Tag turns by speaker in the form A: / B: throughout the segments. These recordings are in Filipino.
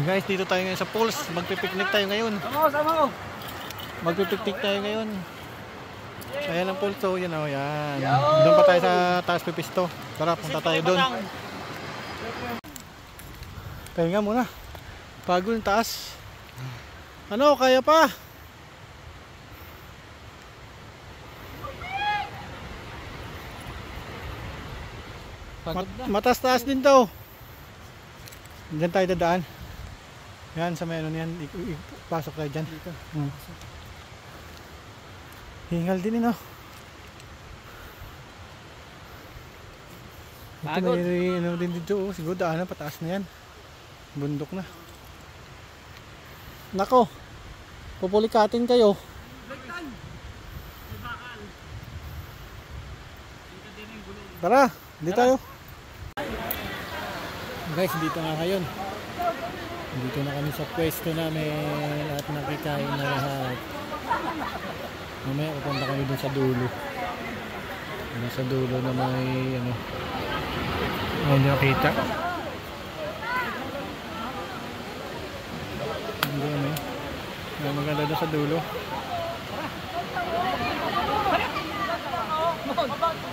A: Guys, dito tayo ngayon sa pools. Magpipiknik tayo ngayon. Magpipiknik tayo ngayon. Ayan ang pools. So, yan o. Yan. Doon pa tayo sa taas pipisto. Tara, punta tayo doon. Pahinga muna. Pagod yung taas. Ano, kaya pa? Matas-taas din daw. Diyan tayo dadaan. Yan, sa may ano yan. Pasok tayo dyan. Hingal din no. Pagod. May ano din dito. Siguro daanan pataas na yan. Bundok na. Nako. Pupulikatin kayo. Tara, dito tayo. Guys, dito nga ngayon. Dito na kami sa pwesto namin at nakikain na lahat. Mamaya pupunta kami dun sa dulo. Sa dulo na may ano. Hindi nakita. Hindi ano. May maganda doon sa dulo.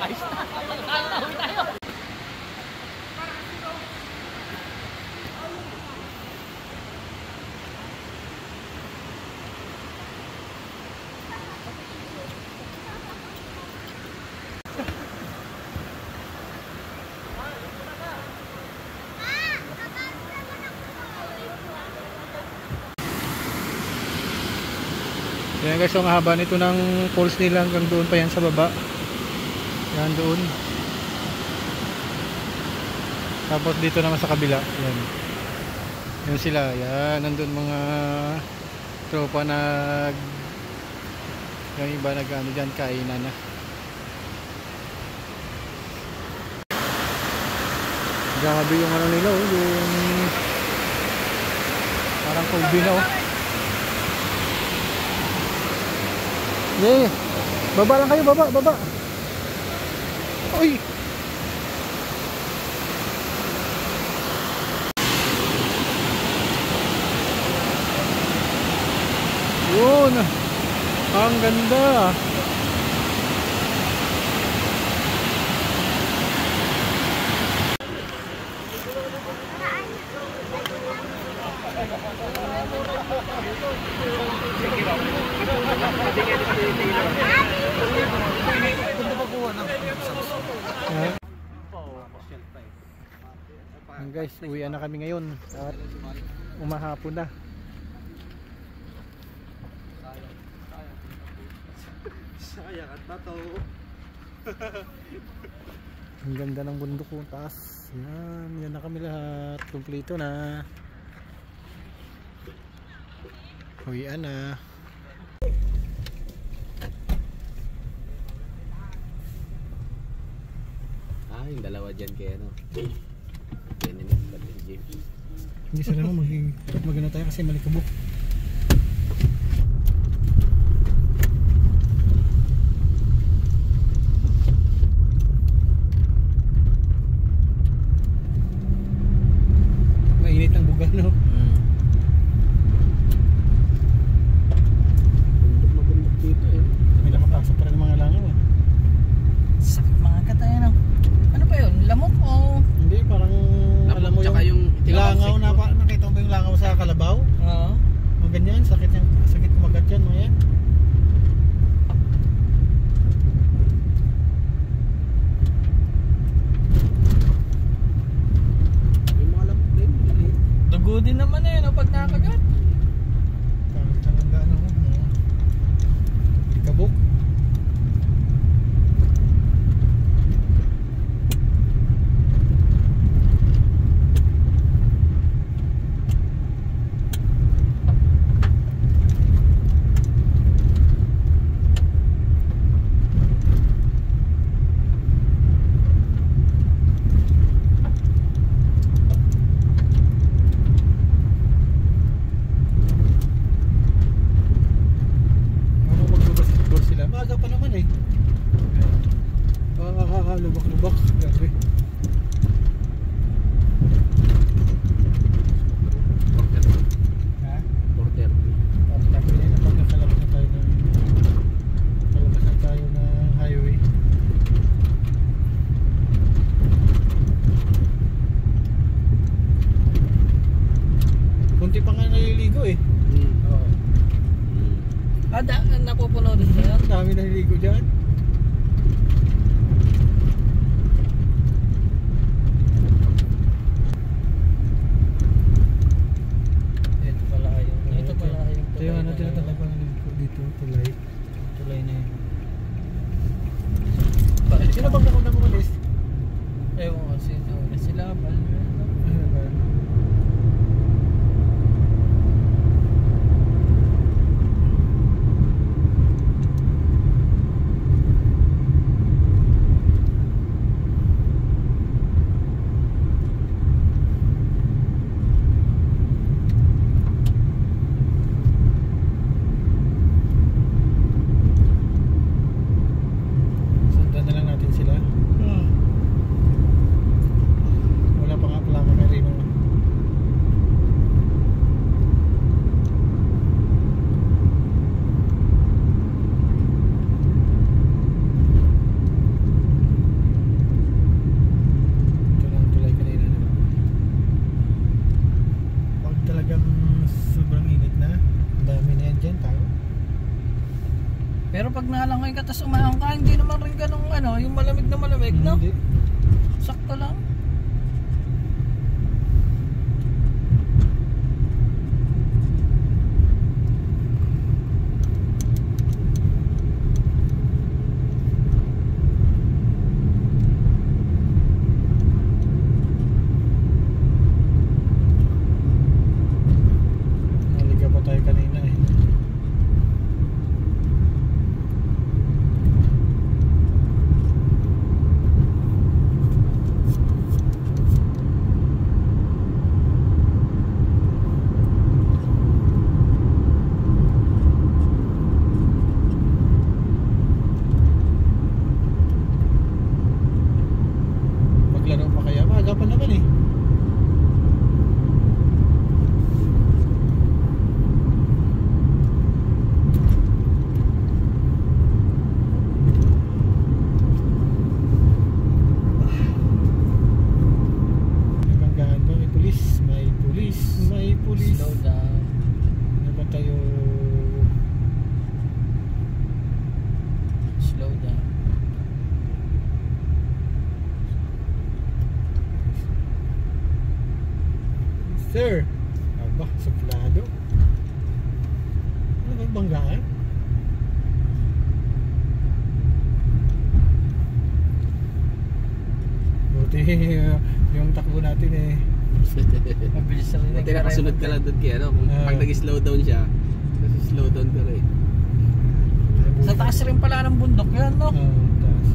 A: Ayos na. Tayo. Yan guys, ang haba nito ng poles nila hanggang doon pa yan sa baba. Yan doon. Tapos dito naman sa kabila. Yan. Yan sila. Yan. Nandun mga tropa yung iba nag-ano dyan, kainan na. Grabe yung ano nila oh. Yung parang kulbi na oh. Yeah. Baba lang kayo, baba. Uy. Yun. Ang ganda. Guys, uwian na kami ngayon at umahapon na. Sayang at bato. Ang ganda ng bundok kung taas. Yan na kami lahat. Kompleto na. Uwian na.
B: Yung dalawa dyan kaya ano.
A: Hindi sana mo maganda tayo kasi malikabok. Mainit ang buga no? Bundok dito eh. May nakapasok pa rin mga langaw eh.
C: Sakit mga katayan no? Ano pa yun? Lamok o?
A: Hindi, parang alam mo yung langaw na nakita mo yung langaw sa kalabaw? Oo. Ganyan, sakit kumagat yan, mga yan.
B: Yung mga lamok din,
C: dugo din naman eh, no, pag nakagat.
A: Parang ano, kabuk. Hindi pa nga naliligo eh. Oo.
C: Napupuno din siya.
A: Ang dami naliligo dyan.
C: Ito pala yung
A: Ito yung ano tinatawag pang dito, tulay. Tulay na yun. Sino bang nakunang umalis?
C: Ewan ko sino. Sila ba?
A: Ano ba? Sundan na lang natin sila. Wala pa nga plaka na rin. Ito lang tulay kanina na. Pag talagang sobrang init na, ang dami na yan dyan tao.
C: Pero pag nalangoy ka tapos umahang ka, hindi naman rin ganong ano, yung malamig na malamig, no?
A: Hindi.
C: Sakto lang.
A: Naligaw pa tayo kanina eh. Maglaro pa kaya? Maagapan naman eh. May banggahan ba? May pulis? May pulis? May pulis?
C: Slow down.
A: Ano ba tayo?
C: Slow down.
A: Sir! Aba, suplado. Ano bang banggaan? Buti yung takbo natin eh.
C: Mabilis na rin.
B: Buti nakasunod ka lang doon kaya ano, kung pag nag-slow down siya, kasi slow down ka rin.
C: Sa taas rin pala ng bundok yan, no?
A: Taas.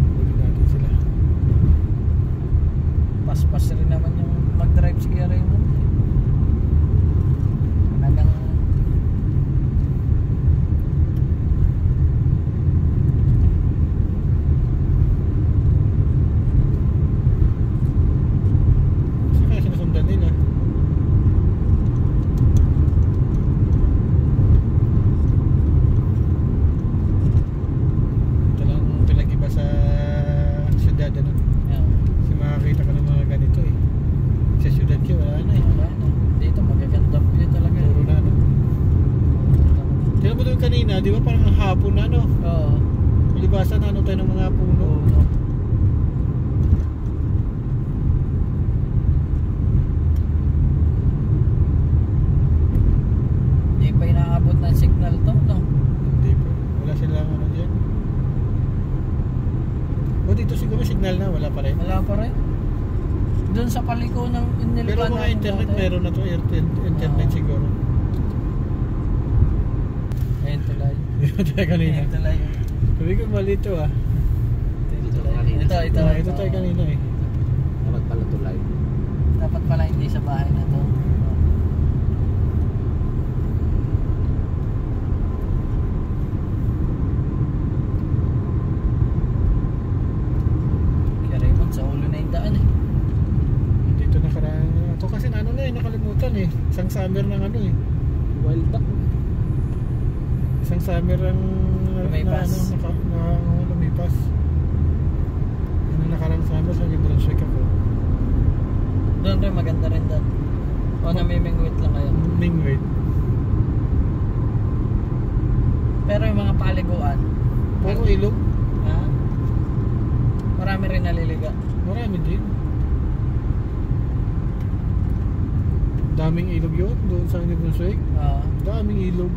A: Huli natin sila.
C: Pas-pas rin naman yung mag-drive si Kuya Raymond. Hanggang
A: Saka sinusundan nila. Ito lang pinag-iba sa syudad ano.
C: yan.
A: Kasi makakita ka ng mga ganito eh. Sa syudad ka wala na eh.
C: Wala na. Dito magaganda view talaga.
A: Puro na ano. Tignan mo doon kanina, di ba parang ang hapon na ano.
C: Oo.
A: Malibasan na ano tayo ng mga puno.
C: Oo. Hindi pa inaabot ng signal to, no?
A: Hindi pa. Wala silang ano dyan. O dito siguro signal na, wala pa rin.
C: Wala pa rin. Doon sa paliko ng inilpan.
A: Pero mga internet meron na to, internet siguro.
C: Ayun tulay.
A: Di ba tayo kanina?
C: Ayun tulay.
A: Sabi ko mali ito ah.
B: Dito kanina.
A: Ito tayo kanina eh.
B: Dapat pala tulay.
C: Dapat pala hindi sa bahay na to. Kaya Raymond, sa ulo na yung daan eh.
A: Dito nakaraan. Ito kasi na ano na eh, nakalimutan eh. Isang summer ng ano eh.
B: Wild duck.
A: Isang summer ang
C: Lumipas.
A: lumipas. Ano nakarang summer sa New Brunswick ako.
C: Doon rin maganda rin doon. O namimingwit lang kayo.
A: Mingwit.
C: Pero yung mga paliguan,
A: Puro ilog.
C: ha? Marami rin naliliga.
A: Marami din. Daming ilog yun doon sa New Brunswick. Daming ilog.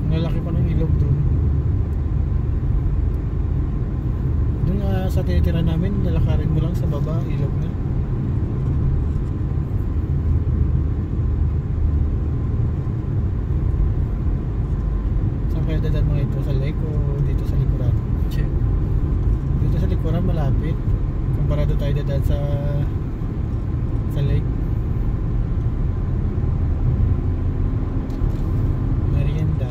A: Malaki pa ng ilog doon. Doon nga sa tinitira namin, lalakarin mo lang sa baba, ilog na. Saan kayo dadaan mga ito? Sa lake o dito sa likuran?
C: Check.
A: Dito sa likuran malapit. Kumparado tayo dadaan sa lake. Merienda.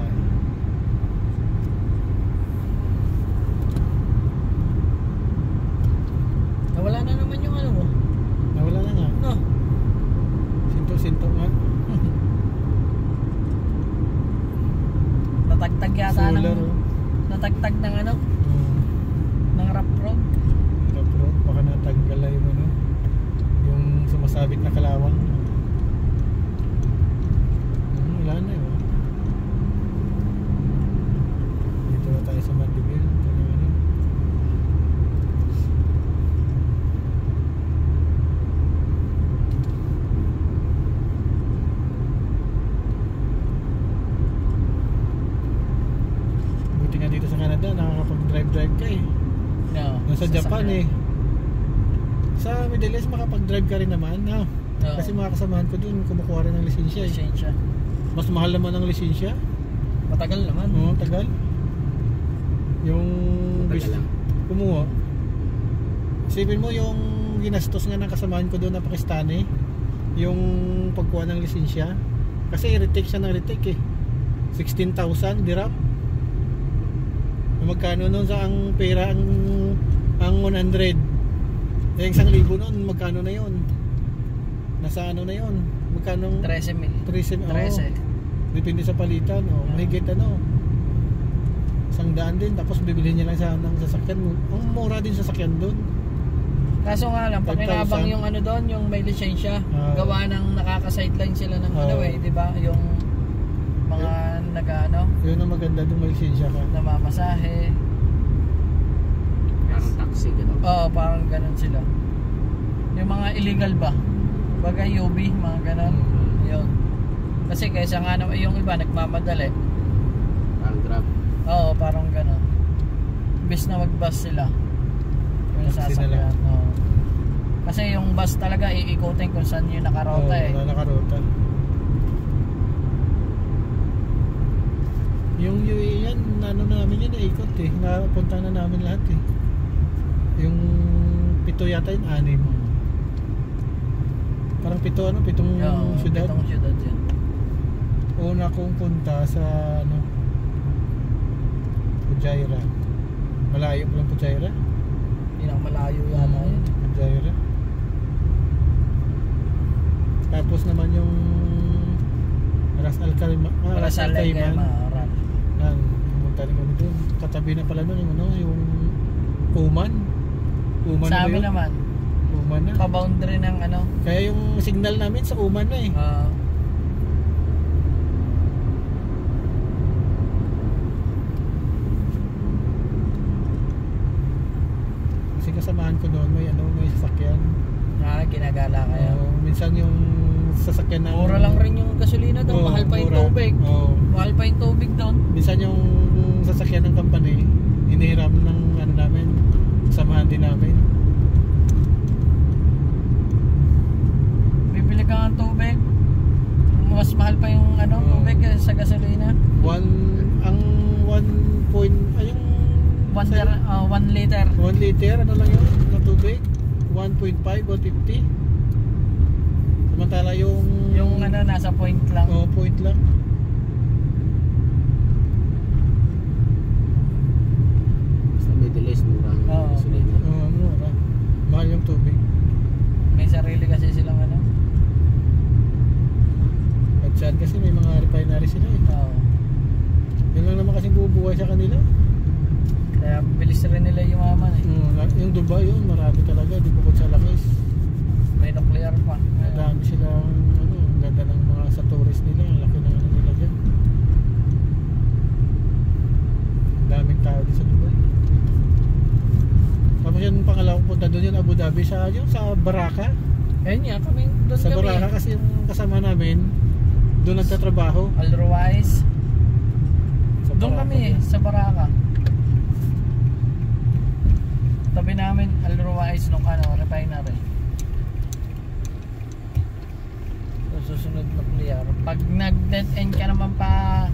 C: Nawala na naman yung ano mo.
A: Nawala na nga.
C: No.
A: Sinto-sinto nga.
C: Natagtag yata
A: Solar,
C: ng
A: oh.
C: natagtag ng ano, ng rough road.
A: Rough road. Baka natanggal na yung ano, yung sumasabit na kalawang. Wala na yun. Dito na tayo sa Mandeville. Ito na ano. Buti nga dito sa Canada, nakakapag-drive ka eh.
C: No.
A: Nasa Japan eh. Sa Middle East makapag-drive ka rin naman, no?
C: Oo.
A: Kasi mga kasamahan ko dun, kumukuha rin ng lisensya eh.
C: Lisensya.
A: Mas mahal naman ang lisensya.
C: Matagal naman.
A: Oo, tagal. Yung
B: Tagal lang.
A: kumuha. Isipin mo yung ginastos nga ng kasamahan ko doon na Pakistani, yung pagkuha ng lisensya. Kasi retake siya ng retake eh. 16,000 dirham. Magkano nun sa ang pera ang 100. Eh 1,000 nun, magkano na yon? Nasa ano na yon? Magkano?
C: 13,000.
A: 13. Oo.
C: 13.
A: Depende sa palitan, oh. Mahigit ano. 100 din, tapos bibili niya lang sa ng sasakyan. Ang mura din sasakyan doon.
C: Kaso nga lang,
A: 5,000.
C: pakinabang yung ano doon, yung may lisensya. Gawa ng nakaka-sideline sila ng ano eh, di ba? Yung mga nag-ano,
A: Yun ang maganda doon, may lisensya ka.
C: namamasahe.
B: Parang taxi, gano'n.
C: Oo, parang ganun sila. Yung mga illegal ba? Bagay UB, mga ganun. Yun. Kasi kaysa nga naman yung iba nagmamadali.
B: Parang grab.
C: Oo, parang ganun. Imbes na mag-bus sila. Yung
A: Taxi na
C: sasakyan.
A: lang.
C: Oo. Kasi yung bus talaga iikutin kung saan yung nakarota eh.
A: Oo, nakarota. Yung UAE yan, ano namin yan, ikot eh. Napunta na namin lahat eh. Yung 7 yata yun, 6. Parang 7 ano, 7
C: Oo,
A: syudad.
C: pitong syudad yan.
A: Una kong punta sa ano, Fujairah. Malayo pa lang Fujairah.
C: Pinakamalayo yata yun.
A: Fujairah. Tapos naman yung Ras Al Khaimah.
C: Para sa Legema.
A: Yan, pumunta rin kami doon. Katabi na pala nun yung ano, yung Oman. Oman
C: Sa
A: na ba
C: amin
A: yun?
C: naman,
A: Oman na.
C: pa-boundary ng ano.
A: Kaya yung signal namin sa Oman na eh. Kasi kasamahan ko noon may ano, may sasakyan.
C: Ginagala kayo.
A: Minsan yung sasakyan na
C: Mura lang rin yung gasolina doon, mahal pa yung tubig. Mahal pa yung tubig doon.
A: Minsan yung sasakyan ng company, inihiram ng ano namin, samahan din namin.
C: Bibili ka ng tubig, mas mahal pa yung ano, tubig kaysa sa gasolina.
A: Ang 1 point, ay yung
C: 1 liter.
A: 1 liter, ano lang yun, na tubig? 1.5, 150. Samantala yung
C: ano, nasa point lang.
A: point lang.
B: Sa Middle East, mura ang
C: Oo.
B: gasolina.
A: Mura. Mahal yung tubig.
C: May sarili kasi silang ano.
A: At saan kasi may mga refinery sila eh.
C: Oo.
A: Yun lang naman kasi bubuhay sa kanila.
C: Kaya bilis rin nila yumaman eh.
A: Yung Dubai yun, marami talaga, di bukod sa lakis.
C: may nuclear pa.
A: Madami silang ano, ang ganda ng mga sa tourist nila, ang laki ng ano nila dyan. Ang daming tao din sa Dubai. Tapos yung pangalawang punta doon yung Abu Dhabi sa Baraka.
C: Ayun nga, doon
A: Sa
C: kami.
A: Baraka kasi yung kasama namin doon nagtatrabaho.
C: Al Ruwais.
A: Sa
C: Doon
A: Baraka
C: kami
A: din.
C: sa Baraka. Tabi namin Al Ruwais nung refinery. So, susunod nuclear. Pag nag-dead end ka naman pa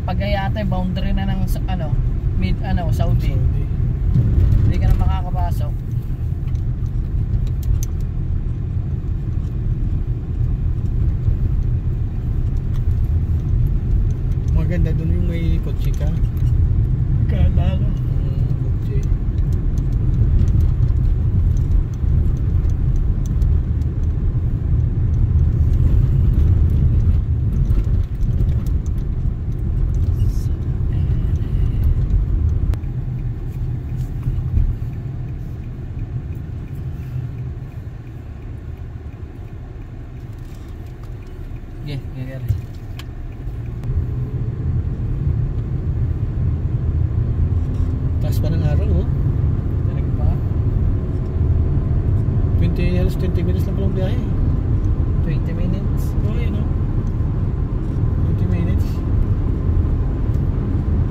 C: Pagayate, boundary na ng Saudi. Hindi ka na makakapasok.
A: Maganda doon yung may kotse ka. Kalala. Kotse.
C: Ganyan.
A: Taas pa ng araw, oh.
C: Talaga pa?
A: 20 minutes lang palang biyahe.
C: 20 minutes.
A: Oh, yun, oh. 20 minutes.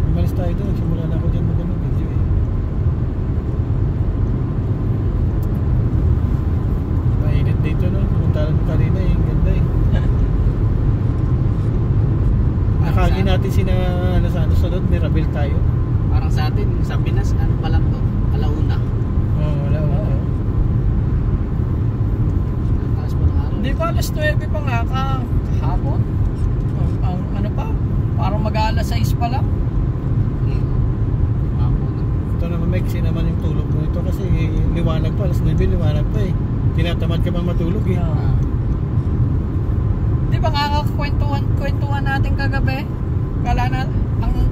A: Umalis tayo doon. Simula na ako dyan mag-ano video, eh. Mainit dito, no? Pumuntahan mo kanina, eh. Ang ganda, eh. Nakagi natin sa sunod, Mirabel tayo.
B: Parang sa atin, sa Pinas, ano pa lang to? Alauna.
A: Oo, wala.
B: Ang taas pa ng araw.
C: Hindi pa alas 9 pa nga kahapon. Ang ano pa? Parang mag-alas 6 pa lang.
A: Ito naman, Mexi naman yung tulog mo ito kasi liwanag pa, alas 9 liwanag pa eh. Tinatamad ka bang matulog eh.
C: Di ba kwentuhan natin kagabi? Kala na,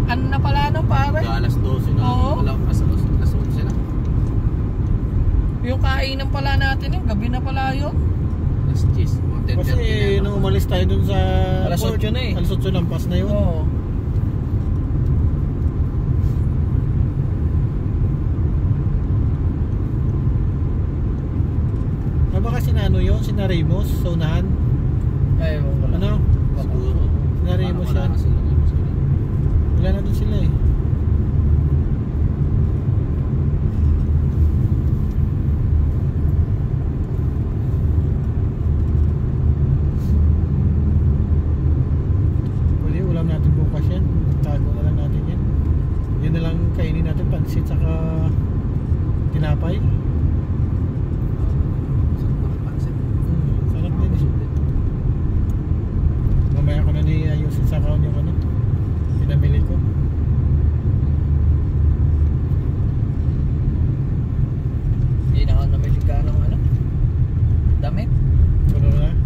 C: ano na pala nung pare?
B: Alas 12 na.
C: Oo.
B: Alas 11 na.
C: Yung kainan pala natin yung gabi na pala yun.
B: Alas 10.
A: Kasi nung umalis tayo dun sa
C: Alas 8 na eh.
A: Alas 8 lampas na yun.
C: Oo.
A: Baka sinano yun, sina Ramos sa unahan.
C: Ay, wala.
A: Ano?
B: Siguro.
A: Sina Ramos
B: Wala
A: yan.
B: na sila.
A: Wala na dun sila eh. Pwede ulam natin bukas yan. Tago na lang natin yan. Yun na lang kainin natin, pansit saka tinapay. Sarap din eh. Mamaya ko na ayusin sa account yung pinamili ko.
C: Hindi na ako namili ka ng damit.
A: Puno na.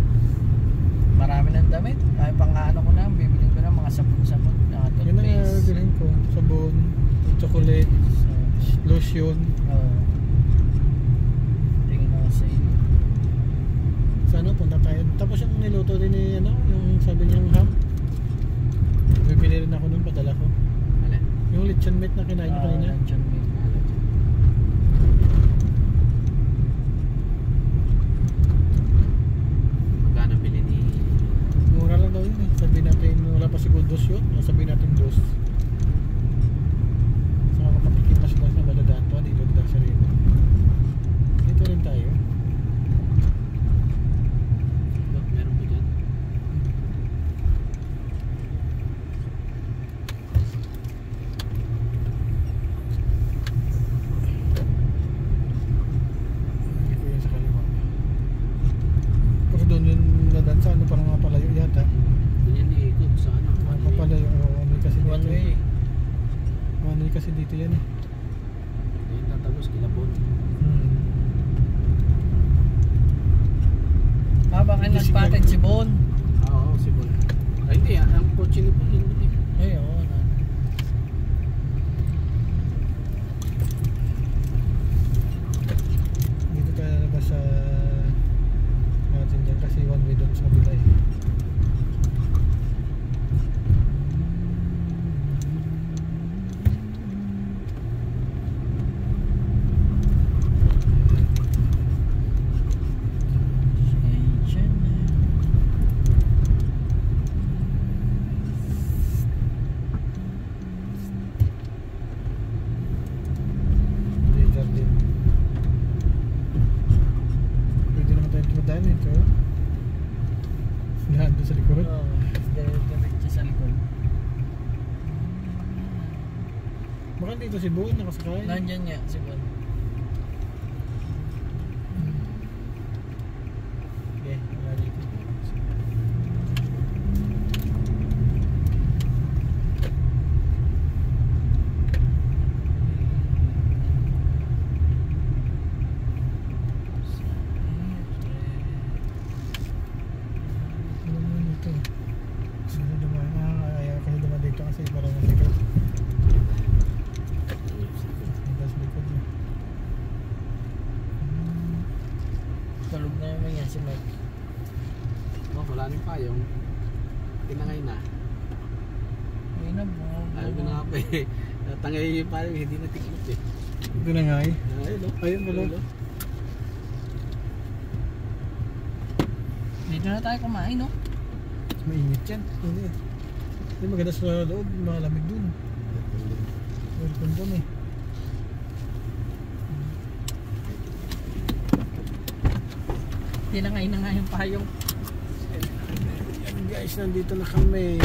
C: Marami ng damit. Ay pang ko na, bibili ko na mga sabon-sabon.
A: Yun na nga bilhin ko. Sabon, chocolate, lotion.
C: Tingin ako sa iyo.
A: Sa punta tayo. Tapos yung niluto din ni yung sabi niyang ham. Bibili rin ako nun, padala ko.
B: Alin?
A: Yung lechon meat na kinain niyo kanina.
C: Luncheon meat.
B: Magkano bili ni...
A: Mura lang daw yun eh. Sabihin natin, wala pa siguro dos yun. Sabihin natin dos. Saka makatikim na sila sa Baladato. Dito sa rin. Dito rin tayo.
B: Meron ba dyan?
A: Dito yun sa kaliwa. Pero doon yung nadan sa parang mapalayo yata.
B: Doon yan iikot sa
A: Mapalayo. One way kasi dito.
C: One way.
A: One way kasi dito yan eh.
B: Doon tatagos kilabot.
C: Baka nagpatid si Bon.
B: Oo, si Bon. Ay hindi, ang kotse ni Bon hindi.
C: Ay, oo.
A: Dito tayo nalabas sa daan ito. Daan doon sa likod.
C: Oo, diretso sa likod.
A: Baka dito si Boon nakasakay.
C: Nandyan nga, si Bon.
A: Okay, wala dito. Ano mo dito? Sino dumaan? Ayaw kasi dumaan dito kasi parang masikot. Hanggang sa likod niya.
C: Tulog na naman yan si Mike.
B: Oh, wala nang payong. Tinangay na.
C: Ayun na,
B: Ayaw ko na nga pa eh. Tangay yung payong, hindi na tiklop eh.
A: Ito na nga eh.
B: Ayun o.
A: Ayun pala.
C: Dito na tayo kumain, no?
A: Mainit yan. Hindi. Hindi maganda sa loob. Malamig dun. Welcome dun eh.
C: Tinangay na nga yung payong.
A: Yan guys, nandito na kami.